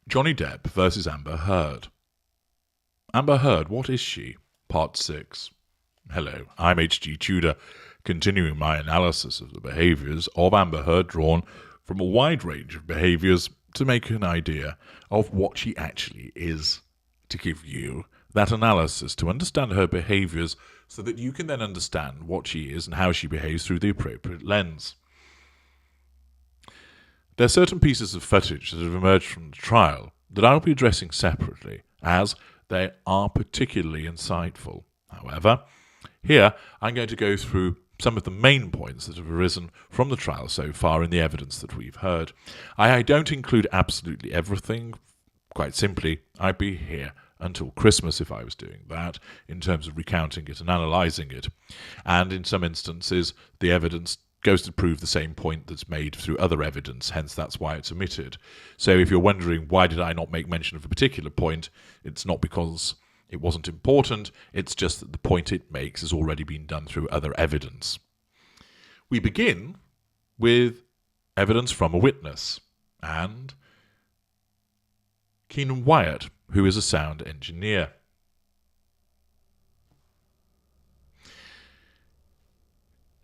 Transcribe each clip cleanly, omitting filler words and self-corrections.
Johnny Depp versus Amber Heard. Amber Heard, what is she? Part 6. Hello, I'm H.G. Tudor, continuing my analysis of the behaviours of Amber Heard drawn from a wide range of behaviours to make an idea of what she actually is, to give you that analysis to understand her behaviours so that you can then understand what she is and how she behaves through the appropriate lens. There are certain pieces of footage that have emerged from the trial that I'll be addressing separately, as they are particularly insightful. However, here I'm going to go through some of the main points that have arisen from the trial so far in the evidence that we've heard. I don't include absolutely everything. Quite simply, I'd be here until Christmas if I was doing that, in terms of recounting it and analysing it. And in some instances, the evidence goes to prove the same point that's made through other evidence, hence that's why it's omitted. So if you're wondering why did I not make mention of a particular point, it's not because it wasn't important, it's just that the point it makes has already been done through other evidence. We begin with evidence from a witness, and Keenan Wyatt, who is a sound engineer.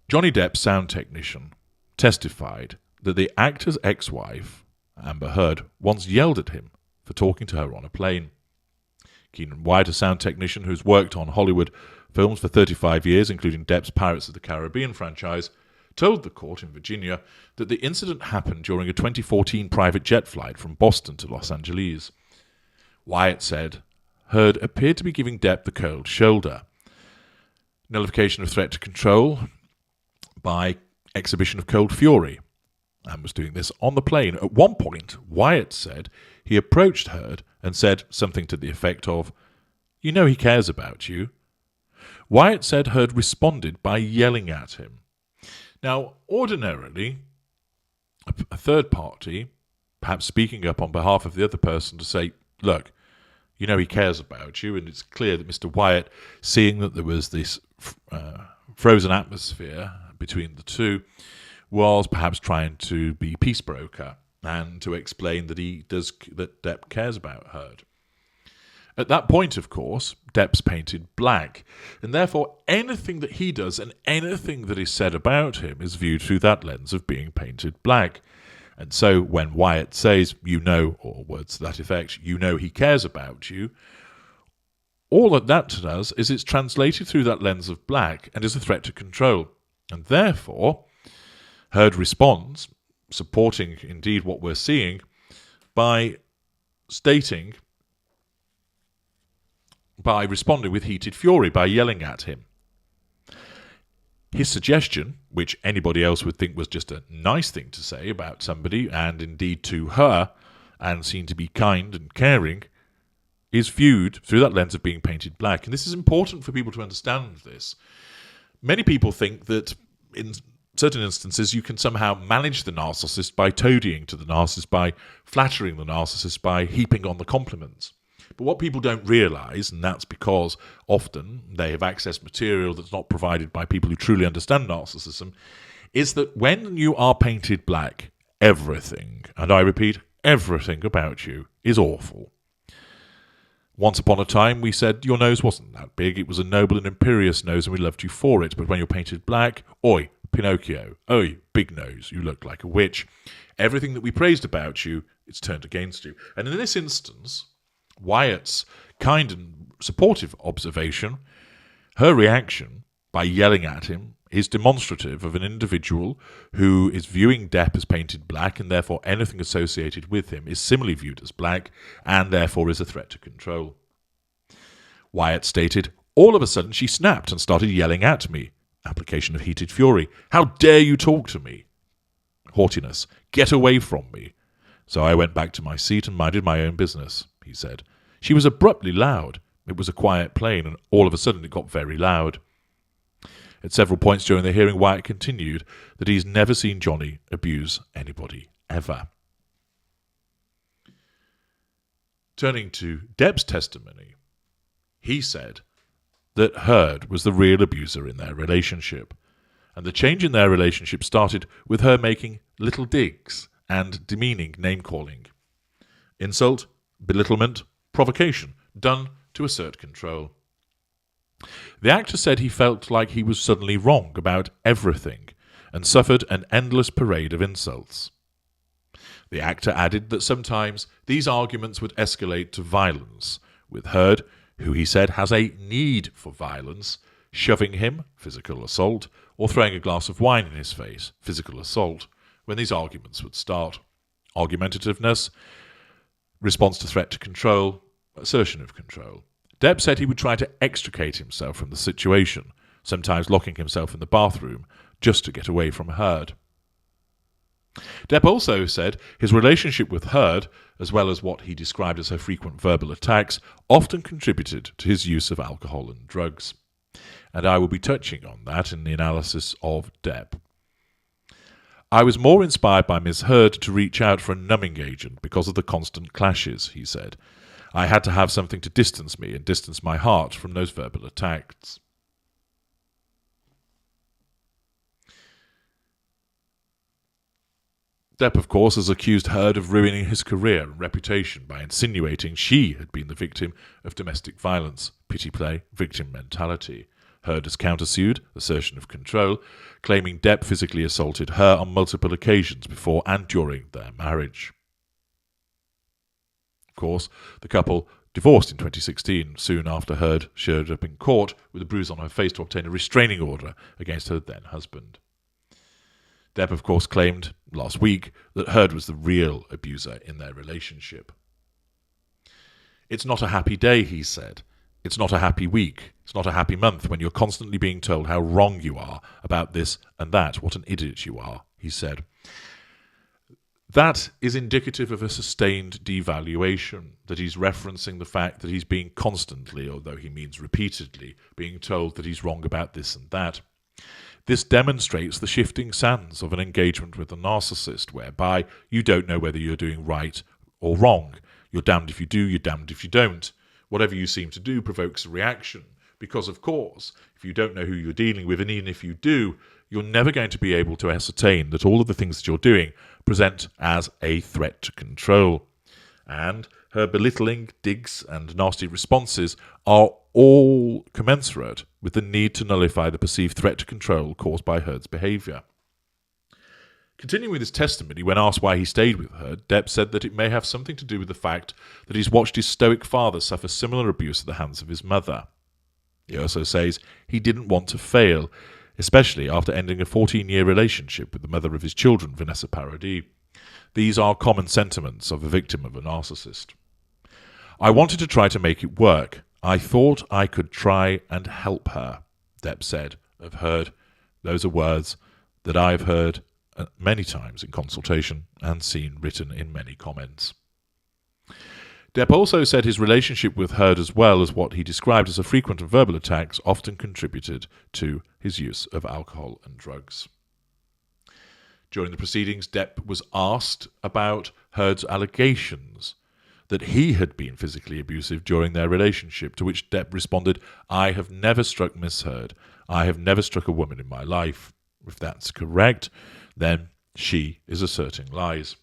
Johnny Depp's sound technician testified that the actor's ex-wife, Amber Heard, once yelled at him for talking to her on a plane. Keenan Wyatt, a sound technician who's worked on Hollywood films for 35 years, including Depp's Pirates of the Caribbean franchise, told the court in Virginia that the incident happened during a 2014 private jet flight from Boston to Los Angeles. Wyatt said Heard appeared to be giving Depp the cold shoulder. Nullification of threat to control by exhibition of cold fury, and was doing this on the plane. At one point, Wyatt said he approached Heard and said something to the effect of, "You know he cares about you." Wyatt said Heard responded by yelling at him. Now, ordinarily, a third party, perhaps speaking up on behalf of the other person to say, "Look, you know he cares about you," and it's clear that Mr. Wyatt, seeing that there was this frozen atmosphere between the two, was perhaps trying to be peace broker and to explain that that Depp cares about Heard. At that point, of course, Depp's painted black, and therefore anything that he does and anything that is said about him is viewed through that lens of being painted black. And so when Wyatt says, "You know," or words to that effect, "you know he cares about you," all that does is it's translated through that lens of black and is a threat to control. And therefore, Heard responds, supporting indeed what we're seeing, by responding with heated fury, by yelling at him. His suggestion, which anybody else would think was just a nice thing to say about somebody, and indeed to her, and seen to be kind and caring, is viewed through that lens of being painted black. And this is important for people to understand this. Many people think that in certain instances you can somehow manage the narcissist by toadying to the narcissist, by flattering the narcissist, by heaping on the compliments. But what people don't realise, and that's because often they have accessed material that's not provided by people who truly understand narcissism, is that when you are painted black, everything, and I repeat, everything about you is awful. Once upon a time, we said your nose wasn't that big. It was a noble and imperious nose, and we loved you for it. But when you're painted black, oi, Pinocchio, oi, big nose, you look like a witch. Everything that we praised about you, it's turned against you. And in this instance, Wyatt's kind and supportive observation, her reaction by yelling at him, is demonstrative of an individual who is viewing Depp as painted black, and therefore anything associated with him is similarly viewed as black, and therefore is a threat to control. Wyatt stated, "All of a sudden she snapped and started yelling at me." Application of heated fury. "How dare you talk to me?" Haughtiness. "Get away from me." "So I went back to my seat and minded my own business," he said. She was abruptly loud. It was a quiet plane, and all of a sudden it got very loud. At several points during the hearing, Wyatt continued that he's never seen Johnny abuse anybody, ever. Turning to Depp's testimony, he said that Heard was the real abuser in their relationship, and the change in their relationship started with her making little digs and demeaning name-calling. insult, belittlement, provocation, done to assert control. The actor said he felt like he was suddenly wrong about everything and suffered an endless parade of insults. The actor added that sometimes these arguments would escalate to violence, with Heard, who he said has a need for violence, shoving him, physical assault, or throwing a glass of wine in his face, physical assault, when these arguments would start. Argumentativeness, response to threat to control, assertion of control. Depp said he would try to extricate himself from the situation, sometimes locking himself in the bathroom just to get away from Heard. Depp also said his relationship with Heard, as well as what he described as her frequent verbal attacks, often contributed to his use of alcohol and drugs. And I will be touching on that in the analysis of Depp. I was more inspired by Ms. Heard to reach out for a numbing agent because of the constant clashes, he said. I had to have something to distance me and distance my heart from those verbal attacks. Depp, of course, has accused Heard of ruining his career and reputation by insinuating she had been the victim of domestic violence, pity play, victim mentality. Heard has countersued, assertion of control, claiming Depp physically assaulted her on multiple occasions before and during their marriage. Of course, the couple divorced in 2016, soon after Heard showed up in court with a bruise on her face to obtain a restraining order against her then-husband. Depp, of course, claimed last week that Heard was the real abuser in their relationship. It's not a happy day, he said. It's not a happy week. It's not a happy month when you're constantly being told how wrong you are about this and that, what an idiot you are, he said. That is indicative of a sustained devaluation, that he's referencing the fact that he's being constantly, although he means repeatedly, being told that he's wrong about this and that. This demonstrates the shifting sands of an engagement with a narcissist, whereby you don't know whether you're doing right or wrong. You're damned if you do, you're damned if you don't. Whatever you seem to do provokes a reaction, because, of course, if you don't know who you're dealing with, and even if you do, you're never going to be able to ascertain that all of the things that you're doing present as a threat to control. And her belittling, digs, and nasty responses are all commensurate with the need to nullify the perceived threat to control caused by Heard's behaviour. Continuing with his testimony, when asked why he stayed with Heard, Depp said that it may have something to do with the fact that he's watched his stoic father suffer similar abuse at the hands of his mother. He also says he didn't want to fail, especially after ending a 14-year relationship with the mother of his children, Vanessa Paradis. These are common sentiments of a victim of a narcissist. I wanted to try to make it work. I thought I could try and help her, Depp said of Heard. Those are words that I've heard many times in consultation and seen written in many comments. Depp also said his relationship with Heard, as well as what he described as a frequent and verbal attacks, often contributed to his use of alcohol and drugs. During the proceedings, Depp was asked about Heard's allegations that he had been physically abusive during their relationship, to which Depp responded, "I have never struck Miss Heard. I have never struck a woman in my life. If that's correct, then she is asserting lies."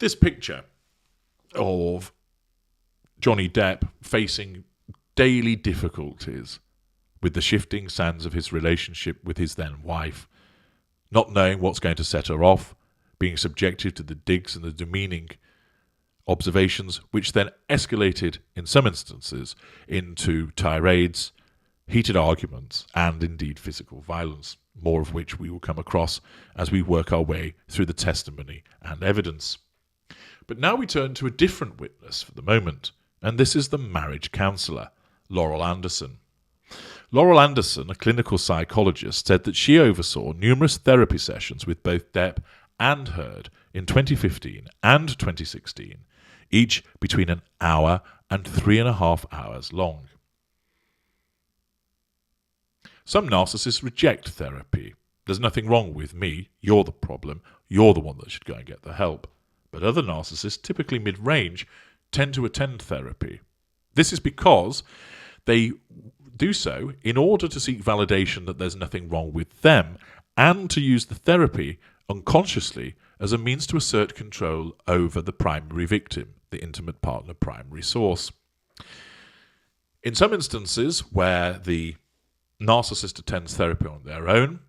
This picture of Johnny Depp facing daily difficulties with the shifting sands of his relationship with his then wife, not knowing what's going to set her off, being subjected to the digs and the demeaning observations, which then escalated in some instances into tirades, heated arguments, and indeed physical violence, more of which we will come across as we work our way through the testimony and evidence. But now we turn to a different witness for the moment, and this is the marriage counsellor, Laurel Anderson. Laurel Anderson, a clinical psychologist, said that she oversaw numerous therapy sessions with both Depp and Heard in 2015 and 2016, each between an hour and 3.5 hours long. Some narcissists reject therapy. There's nothing wrong with me, you're the problem, you're the one that should go and get the help. But other narcissists, typically mid-range, tend to attend therapy. This is because they do so in order to seek validation that there's nothing wrong with them, and to use the therapy unconsciously as a means to assert control over the primary victim, the intimate partner primary source. In some instances where the narcissist attends therapy on their own,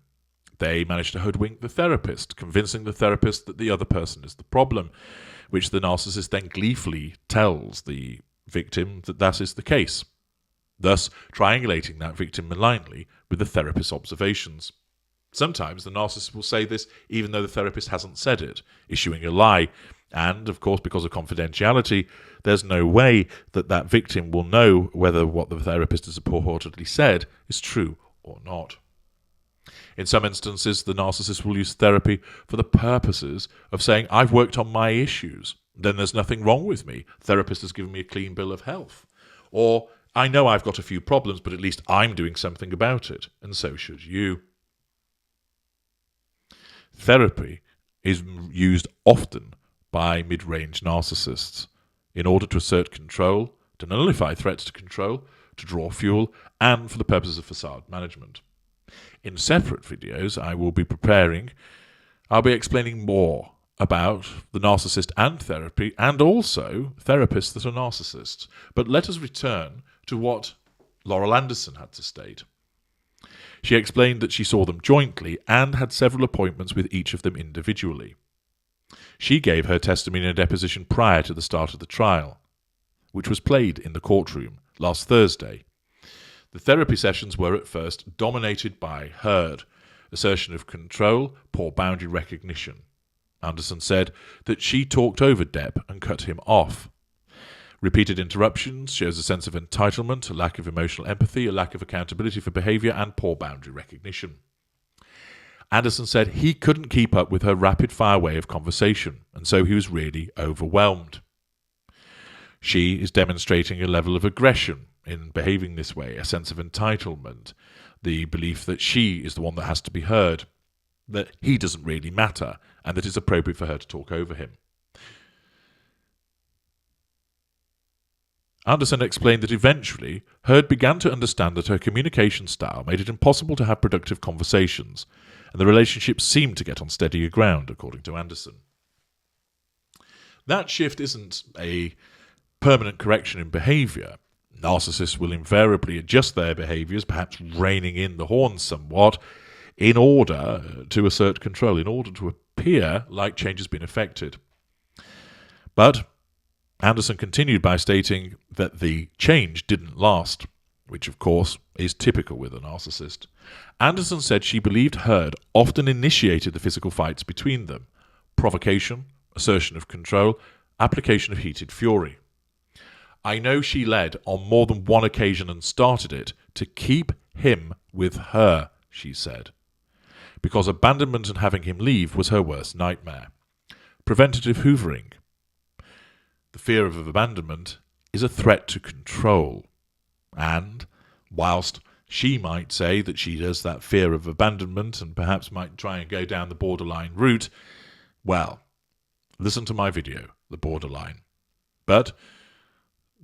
they manage to hoodwink the therapist, convincing the therapist that the other person is the problem, which the narcissist then gleefully tells the victim that that is the case, thus triangulating that victim malignly with the therapist's observations. Sometimes the narcissist will say this even though the therapist hasn't said it, issuing a lie, and, of course, because of confidentiality, there's no way that that victim will know whether what the therapist has purportedly said is true or not. In some instances, the narcissist will use therapy for the purposes of saying, I've worked on my issues, then there's nothing wrong with me. The therapist has given me a clean bill of health. Or, I know I've got a few problems, but at least I'm doing something about it, and so should you. Therapy is used often by mid-range narcissists in order to assert control, to nullify threats to control, to draw fuel, and for the purposes of facade management. In separate videos I'll be explaining more about the narcissist and therapy, and also therapists that are narcissists. But let us return to what Laurel Anderson had to state. She explained that she saw them jointly and had several appointments with each of them individually. She gave her testimony in a deposition prior to the start of the trial, which was played in the courtroom last Thursday. The therapy sessions were at first dominated by Heard, assertion of control, poor boundary recognition. Anderson said that she talked over Depp and cut him off. Repeated interruptions shows a sense of entitlement, a lack of emotional empathy, a lack of accountability for behaviour, and poor boundary recognition. Anderson said he couldn't keep up with her rapid-fire way of conversation, and so he was really overwhelmed. She is demonstrating a level of aggression in behaving this way, a sense of entitlement, the belief that she is the one that has to be heard, that he doesn't really matter, and that it's appropriate for her to talk over him. Anderson explained that eventually Heard began to understand that her communication style made it impossible to have productive conversations, and the relationship seemed to get on steadier ground, according to Anderson. That shift isn't a permanent correction in behaviour. Narcissists will invariably adjust their behaviours, perhaps reining in the horns somewhat, in order to assert control, in order to appear like change has been effected. But Anderson continued by stating that the change didn't last, which of course is typical with a narcissist. Anderson said she believed Heard often initiated the physical fights between them: provocation, assertion of control, application of heated fury. I know she led on more than one occasion and started it to keep him with her, she said, because abandonment and having him leave was her worst nightmare. Preventative hoovering. The fear of abandonment is a threat to control, and whilst she might say that she has that fear of abandonment and perhaps might try and go down the borderline route, well, listen to my video, The Borderline. But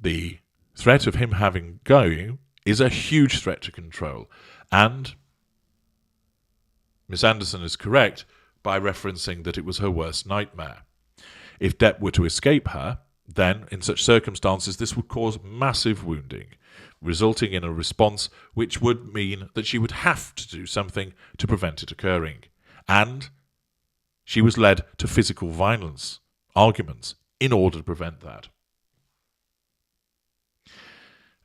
the threat of him having going is a huge threat to control, and Miss Anderson is correct by referencing that it was her worst nightmare. If Depp were to escape her, then, in such circumstances, this would cause massive wounding, resulting in a response which would mean that she would have to do something to prevent it occurring. And she was led to physical violence, arguments, in order to prevent that.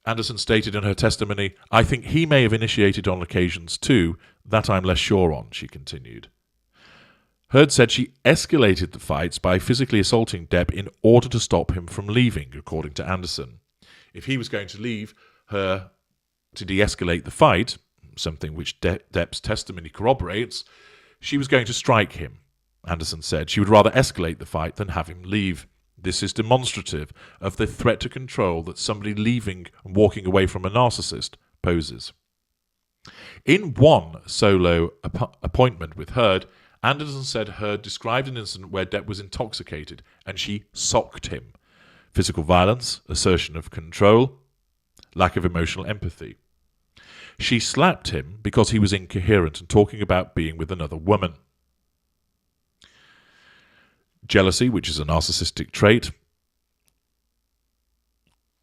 Anderson stated in her testimony, I think he may have initiated on occasions too, that I'm less sure on, she continued. Heard said she escalated the fights by physically assaulting Depp in order to stop him from leaving, according to Anderson. If he was going to leave her to de-escalate the fight, something which Depp's testimony corroborates, she was going to strike him. Anderson said she would rather escalate the fight than have him leave. This is demonstrative of the threat to control that somebody leaving and walking away from a narcissist poses. In one solo appointment with Heard, Anderson said Heard described an incident where Depp was intoxicated and she socked him. Physical violence, assertion of control, lack of emotional empathy. She slapped him because he was incoherent and talking about being with another woman. jealousy, which is a narcissistic trait,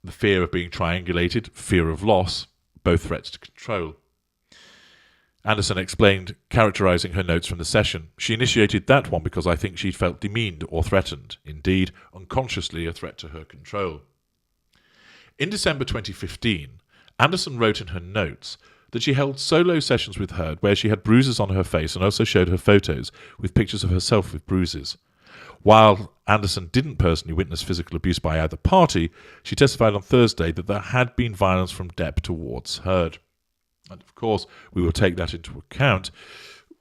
the fear of being triangulated, fear of loss, both threats to control. Anderson explained, characterising her notes from the session, "She initiated that one because I think she felt demeaned or threatened, indeed, unconsciously a threat to her control." In December 2015, Anderson wrote in her notes that she held solo sessions with Heard where she had bruises on her face and also showed her photos with pictures of herself with bruises. While Anderson didn't personally witness physical abuse by either party, she testified on Thursday that there had been violence from Depp towards Heard. And of course, we will take that into account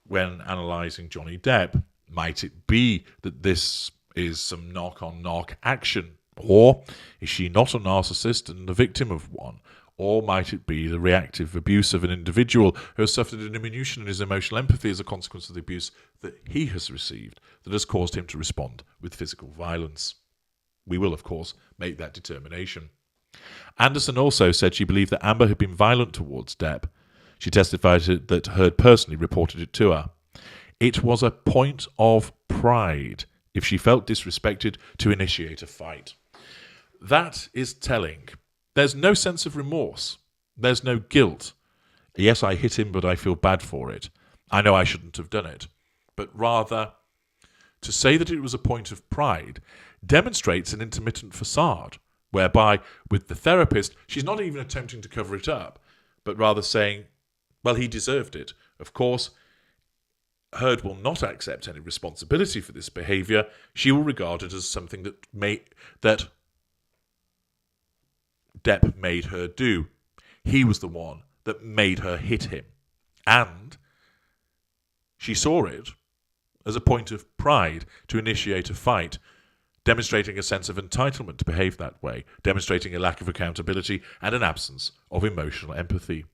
when analysing Johnny Depp. Might it be that this is some knock-on-knock action? Or is she not a narcissist and the victim of one? Or might it be the reactive abuse of an individual who has suffered a diminution in his emotional empathy as a consequence of the abuse that he has received that has caused him to respond with physical violence? We will, of course, make that determination. Anderson also said she believed that Amber had been violent towards Depp. She testified that Heard personally reported it to her. It was a point of pride if she felt disrespected to initiate a fight. That is telling. There's no sense of remorse. There's no guilt. Yes, I hit him, but I feel bad for it. I know I shouldn't have done it. But rather, to say that it was a point of pride demonstrates an intermittent facade, whereby, with the therapist, she's not even attempting to cover it up, but rather saying, well, he deserved it. Of course, Heard will not accept any responsibility for this behaviour. She will regard it as something that Depp made her do. He was the one that made her hit him. And she saw it as a point of pride to initiate a fight, demonstrating a sense of entitlement to behave that way, demonstrating a lack of accountability and an absence of emotional empathy.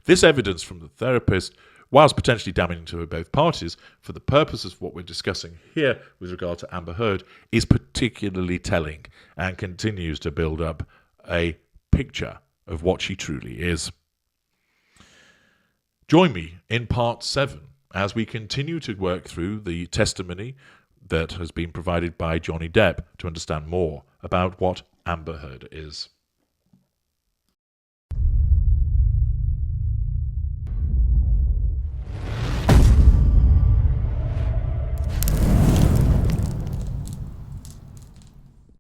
This evidence from the therapist, whilst potentially damaging to both parties, for the purposes of what we're discussing here with regard to Amber Heard, is particularly telling and continues to build up a picture of what she truly is. Join me in part 7 as we continue to work through the testimony that has been provided by Johnny Depp to understand more about what Amber Heard is.